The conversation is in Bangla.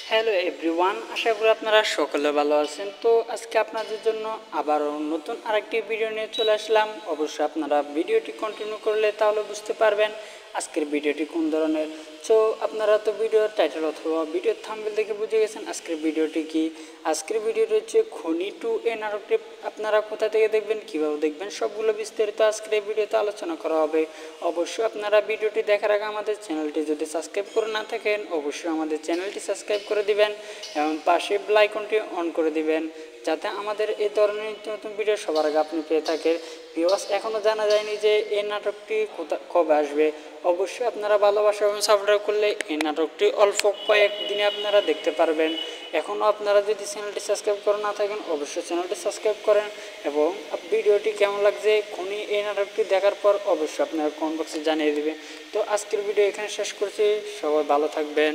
হ্যালো এভরিওয়ান, আশা করি আপনারা সকলে ভালো আছেন। তো আজকে আপনাদের জন্য আবারও নতুন আরেকটি ভিডিও নিয়ে চলে আসলাম। অবশ্যই আপনারা ভিডিওটি কন্টিনিউ করলে তাহলে বুঝতে পারবেন আজকের ভিডিওটি কোন ধরনের। তো আপনারা তো ভিডিওর টাইটেল অথবা ভিডিওর থাম্বনেল দেখে বুঝে গেছেন আজকের ভিডিওটি কি। আজকের ভিডিওটি হচ্ছে খনি 2 এর নাটকটি আপনারা কোথা থেকে দেখবেন, কীভাবে দেখবেন, সবগুলো বিস্তারিত আজকের এই ভিডিওতে আলোচনা করা হবে। অবশ্যই আপনারা ভিডিওটি দেখার আগে আমাদের চ্যানেলটি যদি সাবস্ক্রাইব করে না থাকেন অবশ্যই আমাদের চ্যানেলটি সাবস্ক্রাইব করে দিবেন এবং পাশে বেল আইকনটি অন করে দিবেন যাতে আমাদের এই ধরনের নিত্য নতুন ভিডিও সবার আগে আপনি পেয়ে থাকেন। ভিউয়ার্স, এখনও জানা যায়নি যে এই নাটকটি কবে আসবে। অবশ্যই আপনারা ভালোবাসা এবং সাপোর্ট করলে এই নাটকটি অল্প কয়েকদিনে আপনারা দেখতে পারবেন। এখনও আপনারা যদি চ্যানেলটি সাবস্ক্রাইব করে না থাকেন অবশ্যই চ্যানেলটি সাবস্ক্রাইব করেন এবং ভিডিওটি কেমন লাগছে খনি এই নাটকটি দেখার পর অবশ্যই আপনারা কমেন্ট বক্সে জানিয়ে দেবেন। তো আজকের ভিডিও এখানে শেষ করছি, সবাই ভালো থাকবেন।